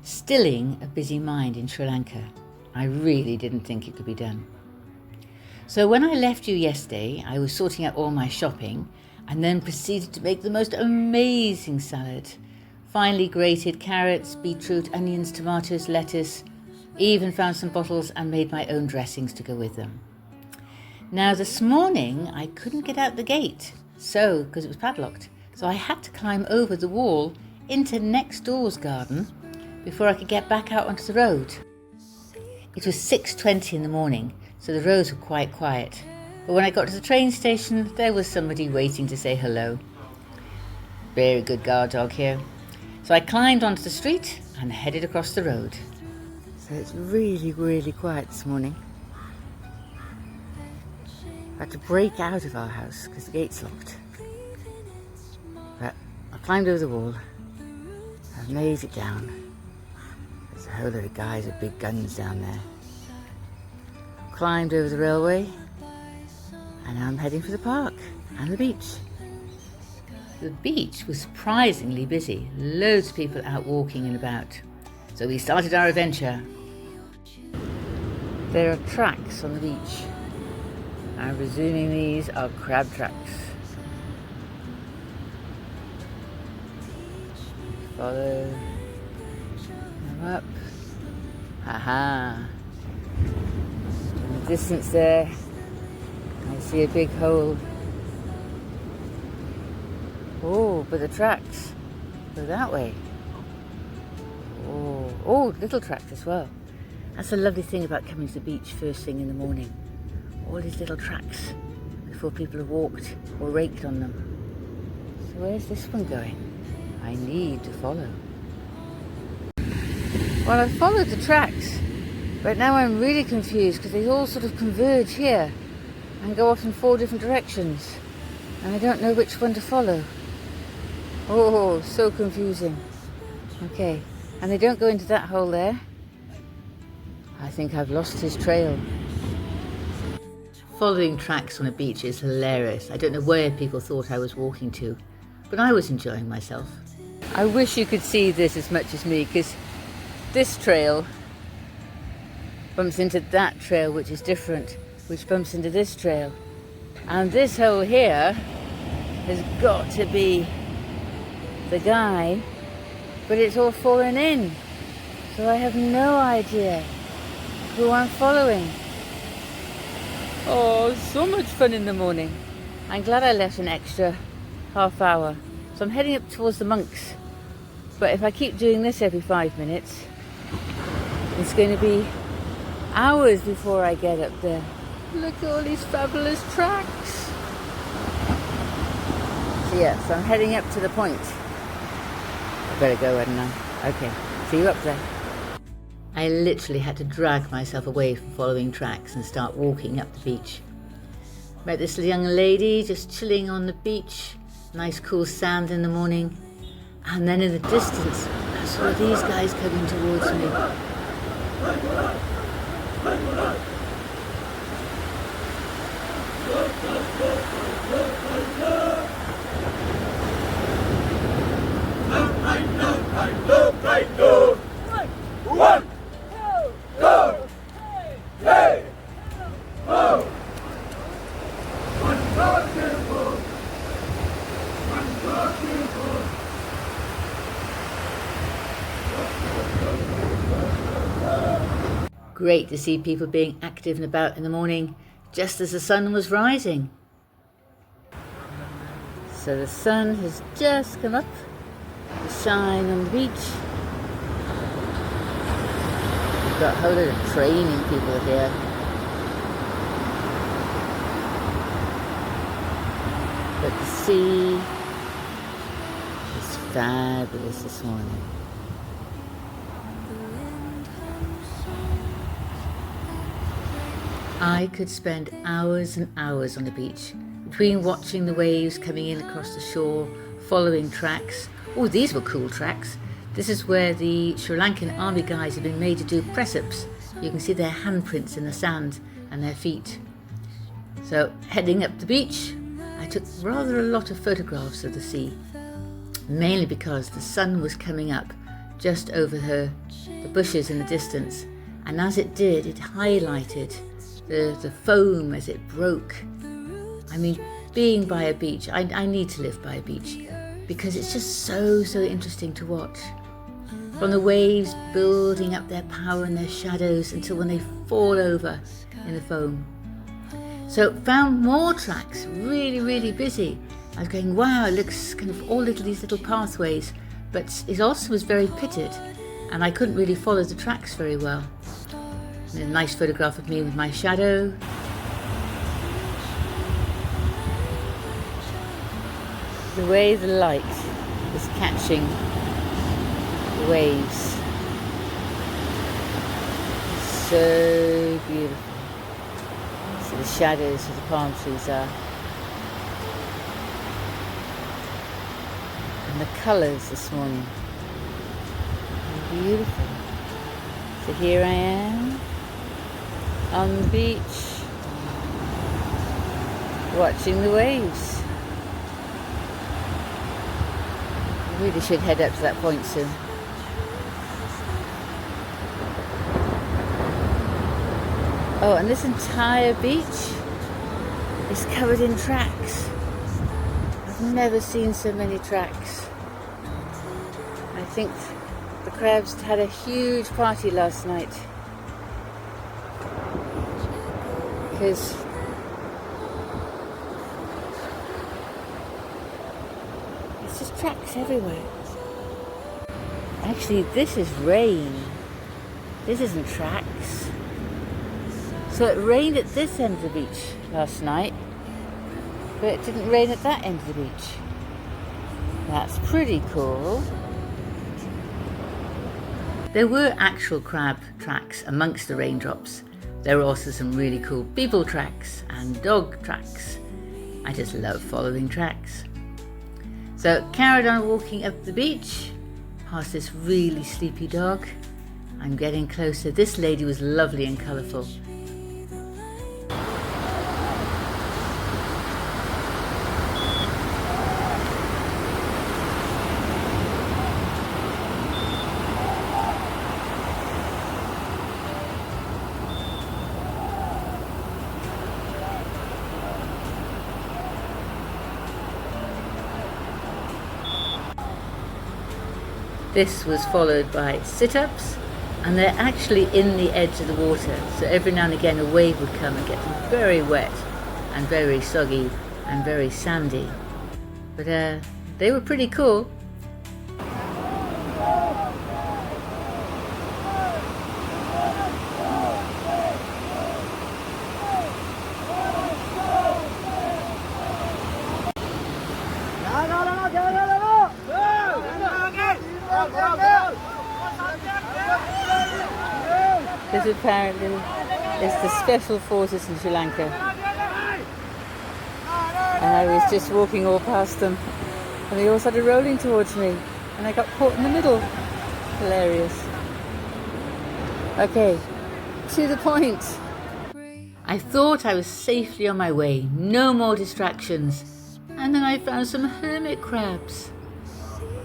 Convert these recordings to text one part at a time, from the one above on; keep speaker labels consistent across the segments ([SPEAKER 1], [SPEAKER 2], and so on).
[SPEAKER 1] Stilling a busy mind in Sri Lanka. I really didn't think it could be done. So when I left you yesterday, I was sorting out all my shopping and then proceeded to make the most amazing salad. Finely grated carrots, beetroot, onions, tomatoes, lettuce, even found some bottles and made my own dressings to go with them. Now this morning I couldn't get out the gate, because it was padlocked, so I had to climb over the wall into next door's garden before I could get back out onto the road. It was 6:20 in the morning, so the roads were quite quiet. But when I got to the train station, there was somebody waiting to say hello. Very good guard dog here. So I climbed onto the street and headed across the road. So it's really, really quiet this morning. I had to break out of our house because the gate's locked. But I climbed over the wall. I've made it down. There's a whole lot of guys with big guns down there. Climbed over the railway, and now I'm heading for the park and the beach. The beach was surprisingly busy, loads of people out walking and about. So we started our adventure. There are tracks on the beach. I'm presuming these are crab tracks. Follow them up. Haha. In the distance there, I see a big hole. Oh, but the tracks go that way. Oh, little tracks as well. That's a lovely thing about coming to the beach first thing in the morning. All these little tracks before people have walked or raked on them. So where's this one going? I need to follow. Well, I've followed the tracks, but now I'm really confused because they all sort of converge here and go off in 4 different directions. And I don't know which one to follow. Oh, so confusing. Okay, and they don't go into that hole there. I think I've lost his trail. Following tracks on a beach is hilarious. I don't know where people thought I was walking to, but I was enjoying myself. I wish you could see this as much as me, because this trail bumps into that trail, which is different, which bumps into this trail. And this hole here has got to be the guy, but it's all fallen in. So I have no idea who I'm following. Oh, so much fun in the morning. I'm glad I left an extra half hour. So I'm heading up towards the monks. But if I keep doing this every 5 minutes, it's going to be hours before I get up there. Look at all these fabulous tracks. So yeah, so I'm heading up to the point. I better go, hadn't I? Okay, see you up there. I literally had to drag myself away from following tracks and start walking up the beach. Met this young lady just chilling on the beach. Nice cool sand in the morning. And then in the distance, I saw these guys coming towards me. One, two, three, four. Great to see people being active and about in the morning, just as the sun was rising. So the sun has just come up to shine on the beach. We've got a whole lot of training people here. But the sea is fabulous this morning. I could spend hours and hours on the beach, between watching the waves coming in across the shore, following tracks. Oh, these were cool tracks. This is where the Sri Lankan Army guys have been made to do press-ups. You can see their handprints in the sand and their feet. So, heading up the beach, I took rather a lot of photographs of the sea, mainly because the sun was coming up just over the bushes in the distance, and as it did, it highlighted the foam as it broke. I mean, being by a beach, I need to live by a beach because it's just so interesting to watch. From the waves building up their power and their shadows until when they fall over in the foam. So found more tracks, really busy. I was going, wow, it looks kind of all these little pathways, but it also was very pitted and I couldn't really follow the tracks very well. And a nice photograph of me with my shadow. The way the light is catching the waves. So beautiful. So the shadows of the palm trees are. And the colours this morning. Beautiful. So here I am on the beach watching the waves. I really should head up to that point soon. Oh, and this entire beach is covered in tracks. I've never seen so many tracks. I think the crabs had a huge party last night because it's just tracks everywhere. Actually, this is rain. This isn't tracks. So it rained at this end of the beach last night, but it didn't rain at that end of the beach. That's pretty cool. There were actual crab tracks amongst the raindrops. There were also some really cool people tracks and dog tracks. I just love following tracks. So carried on walking up the beach, past this really sleepy dog. I'm getting closer. This lady was lovely and colourful. This was followed by sit-ups, and they're actually in the edge of the water, so every now and again a wave would come and get them very wet and very soggy and very sandy. But they were pretty cool. This apparently is the Special Forces in Sri Lanka. And I was just walking all past them and they all started rolling towards me and I got caught in the middle. Hilarious. Okay, to the point. I thought I was safely on my way, no more distractions. And then I found some hermit crabs.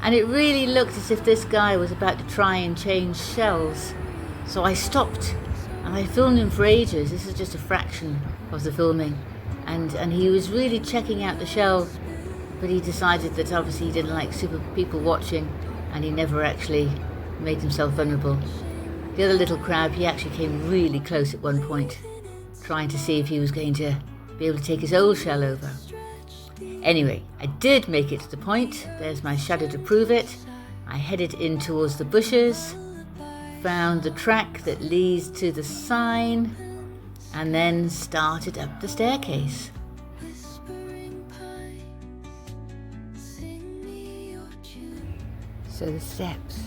[SPEAKER 1] And it really looked as if this guy was about to try and change shells. So I stopped and I filmed him for ages. This is just a fraction of the filming. And he was really checking out the shell, but he decided that obviously he didn't like super people watching and he never actually made himself vulnerable. The other little crab, he actually came really close at one point, trying to see if he was going to be able to take his old shell over. Anyway, I did make it to the point. There's my shadow to prove it. I headed in towards the bushes, found the track that leads to the sign, and then started up the staircase. So the steps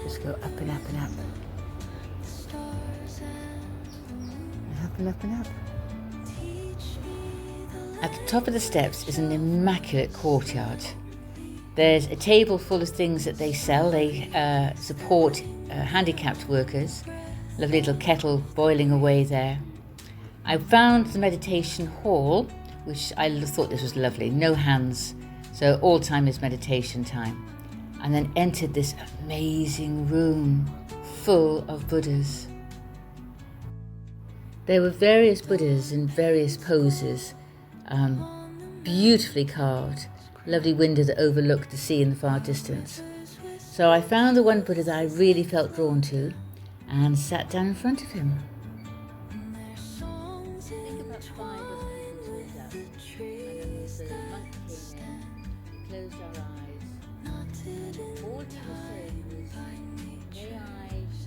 [SPEAKER 1] just go up and up and up. And up and up and up. At the top of the steps is an immaculate courtyard. There's a table full of things that they sell. They support handicapped workers. Lovely little kettle boiling away there. I found the meditation hall, which I thought this was lovely. No hands, so all time is meditation time. and then entered this amazing room full of Buddhas. There were various Buddhas in various poses, beautifully carved, lovely window that overlooked the sea in the far distance. So I found the one Buddha that I really felt drawn to and sat down in front of him. Think about 5 of us people turned up, and then the monk came in, closed our eyes. All he was saying was,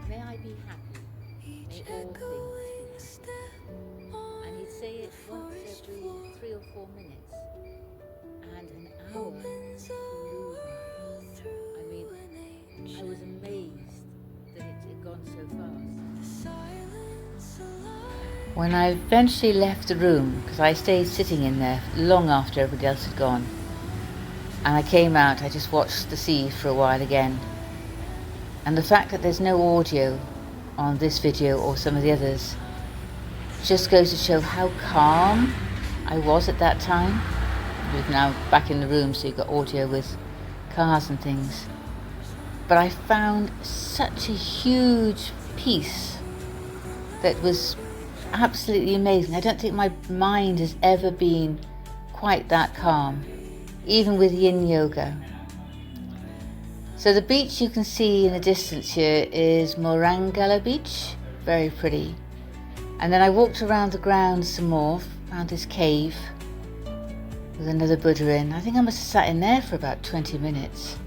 [SPEAKER 1] may I be happy, may all things be happy. And he'd say it once every 3 or 4 minutes, and an hour flew by. I mean, I was amazed that it had gone so fast. When I eventually left the room, because I stayed sitting in there long after everybody else had gone, and I came out, I just watched the sea for a while again. And the fact that there's no audio on this video or some of the others just goes to show how calm I was at that time. We're now back in the room, so you've got audio with cars and things. But I found such a huge peace that was absolutely amazing. I don't think my mind has ever been quite that calm, even with yin yoga. So the beach you can see in the distance here is Morangala Beach, very pretty. And then I walked around the grounds some more, found this cave with another Buddha in. I think I must have sat in there for about 20 minutes,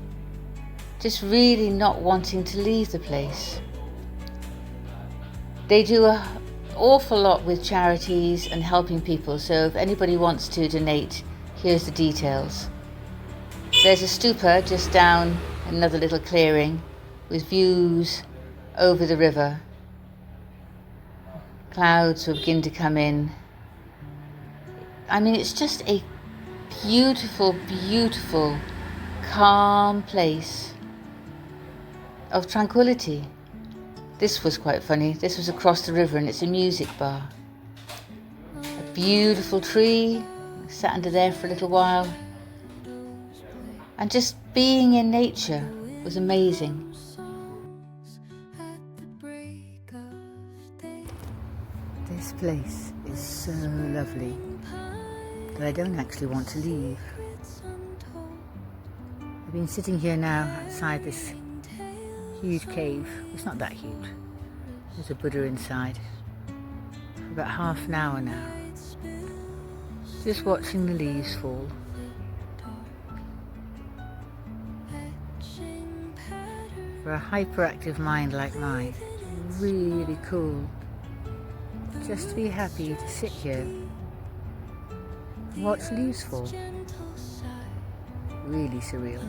[SPEAKER 1] just really not wanting to leave the place. They do an awful lot with charities and helping people, so if anybody wants to donate, here's the details. There's a stupa just down another little clearing with views over the river. Clouds will begin to come in. I mean, it's just a beautiful, beautiful, calm place of tranquility. This was quite funny. This was across the river and it's a music bar. A beautiful tree. I sat under there for a little while. And just being in nature was amazing. This place is so lovely that I don't actually want to leave. I've been sitting here now outside this huge cave. It's not that huge. There's a Buddha inside for about half an hour now, just watching the leaves fall. For a hyperactive mind like mine, it's really cool just to be happy to sit here and watch leaves fall. Really surreal.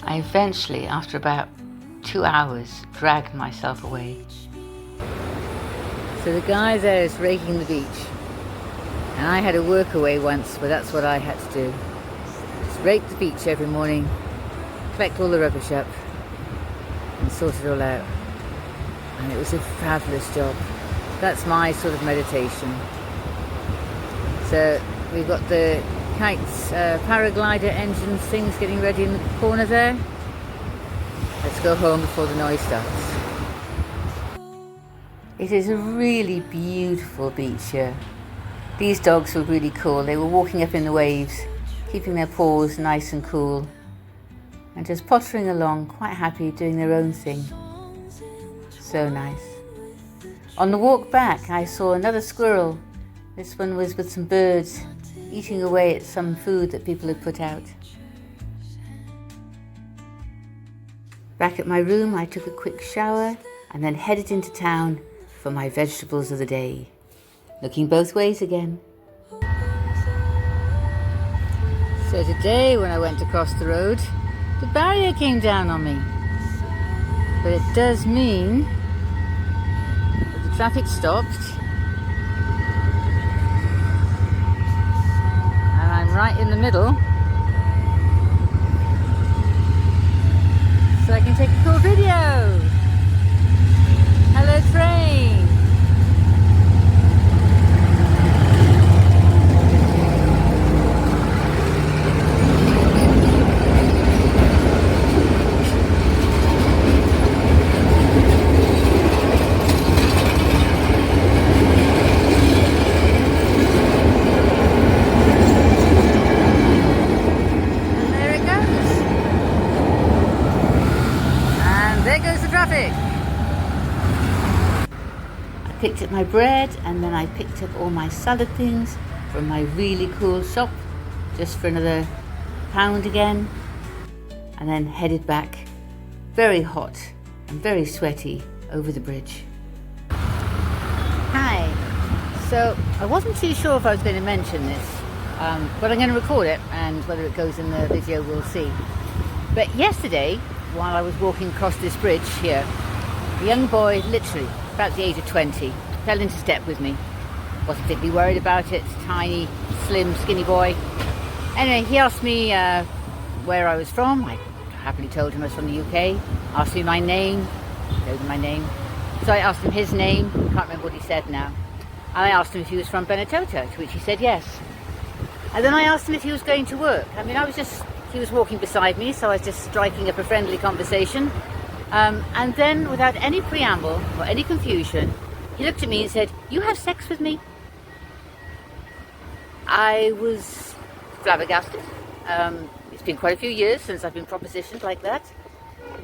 [SPEAKER 1] I eventually, after about 2 hours, dragged myself away. So the guy there is raking the beach. And I had a workaway once, but that's what I had to do. Just rake the beach every morning, collect all the rubbish up, and sort it all out. And it was a fabulous job. That's my sort of meditation. So we've got the kites, paraglider engines, things getting ready in the corner there. Let's go home before the noise starts. It is a really beautiful beach here. These dogs were really cool. They were walking up in the waves, keeping their paws nice and cool, and just pottering along, quite happy, doing their own thing. So nice. On the walk back, I saw another squirrel. This one was with some birds, eating away at some food that people had put out. Back at my room, I took a quick shower and then headed into town for my vegetables of the day. Looking both ways again. So today, when I went to cross the road, the barrier came down on me. But it does mean that the traffic stopped and I'm right in the middle, so I can take a cool video. Hello train! I picked up my bread and then I picked up all my salad things from my really cool shop just for another £1 again, and then headed back, very hot and very sweaty, over the bridge. Hi, so I wasn't too sure if I was going to mention this, but I'm going to record it, and whether it goes in the video we'll see. But yesterday, while I was walking across this bridge here, a young boy, literally about the age of 20, fell into step with me. Wasn't particularly worried about it. Tiny, slim, skinny boy. Anyway, he asked me where I was from. I happily told him I was from the UK. Asked me my name. Told him my name. So I asked him his name. Can't remember what he said now. And I asked him if he was from Benetota, to which he said yes. And then I asked him if he was going to work. I mean, he was walking beside me, so I was just striking up a friendly conversation. And then, without any preamble or any confusion, he looked at me and said, "You have sex with me?" I was flabbergasted. It's been quite a few years since I've been propositioned like that.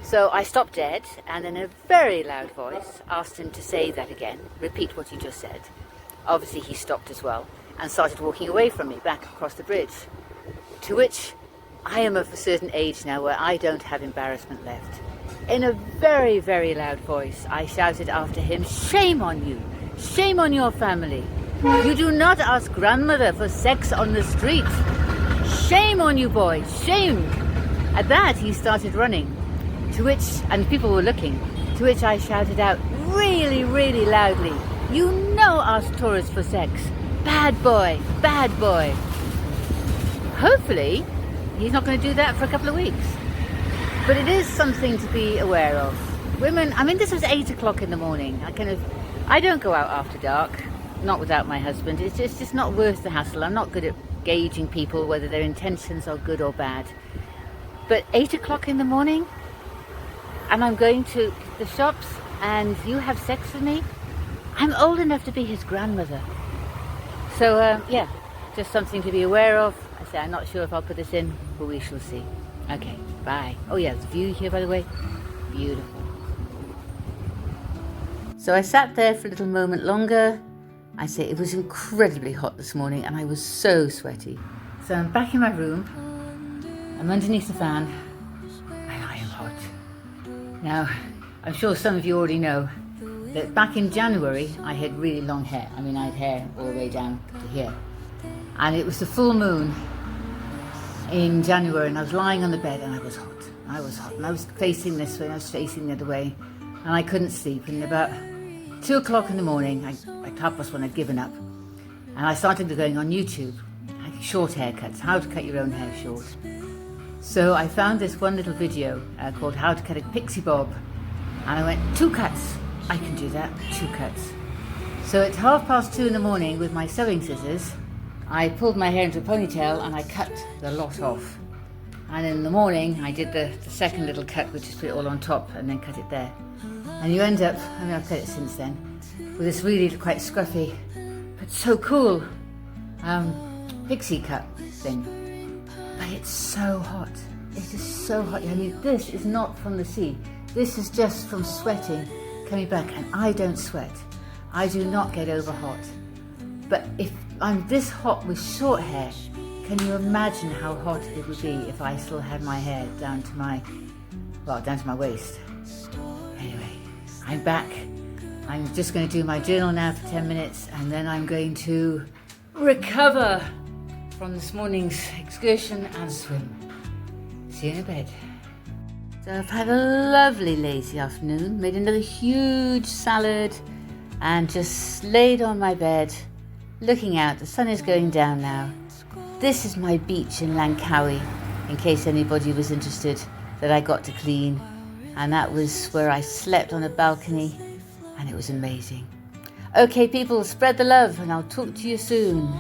[SPEAKER 1] So I stopped dead and in a very loud voice asked him to say that again, repeat what he just said. Obviously he stopped as well and started walking away from me back across the bridge. To which I am of a certain age now where I don't have embarrassment left. In a very, very loud voice, I shouted after him, "Shame on you! Shame on your family! You do not ask grandmother for sex on the street! Shame on you, boy! Shame!" At that, he started running, to which, and people were looking, to which I shouted out really, really loudly, "You know ask tourists for sex! Bad boy! Bad boy!" Hopefully, he's not going to do that for a couple of weeks. But it is something to be aware of. Women, I mean, this was 8 o'clock in the morning. I don't go out after dark, not without my husband. It's just not worth the hassle. I'm not good at gauging people, whether their intentions are good or bad. But 8 o'clock in the morning, and I'm going to the shops, and you have sex with me? I'm old enough to be his grandmother. So, yeah, just something to be aware of. I say, I'm not sure if I'll put this in, but we shall see. Okay, bye. Oh yeah, there's a view here, by the way. Beautiful. So I sat there for a little moment longer. I say it was incredibly hot this morning and I was so sweaty. So I'm back in my room. I'm underneath the fan and I am hot. Now, I'm sure some of you already know that back in January I had really long hair. I mean, I had hair all the way down to here. And it was the full moon in January and I was lying on the bed and I was hot. I was hot and I was facing this way and I was facing the other way and I couldn't sleep. And about 2 o'clock in the morning, at 1:30 I'd given up and I started going on YouTube, like short haircuts, how to cut your own hair short. So I found this one little video called How to Cut a Pixie Bob and I went, 2 cuts, I can do that, 2 cuts. So at 2:30 in the morning with my sewing scissors, I pulled my hair into a ponytail and I cut the lot off. And in the morning, I did the second little cut, which is put it all on top and then cut it there. And you end up, I mean, I've cut it since then, with this really quite scruffy, but so cool pixie cut thing. But it's so hot. It is so hot. I mean, this is not from the sea. This is just from sweating, coming back. And I don't sweat. I do not get over hot. But if I'm this hot with short hair, can you imagine how hot it would be if I still had my hair down to my waist? Anyway, I'm back. I'm just going to do my journal now for 10 minutes and then I'm going to recover from this morning's excursion and swim. See you in bed. So I've had a lovely lazy afternoon, made another huge salad and just laid on my bed looking out. The sun is going down now This is my beach in Langkawi, in case anybody was interested, that I got to clean. And that was where I slept on a balcony, and it was amazing. Okay, people, spread the love, and I'll talk to you soon.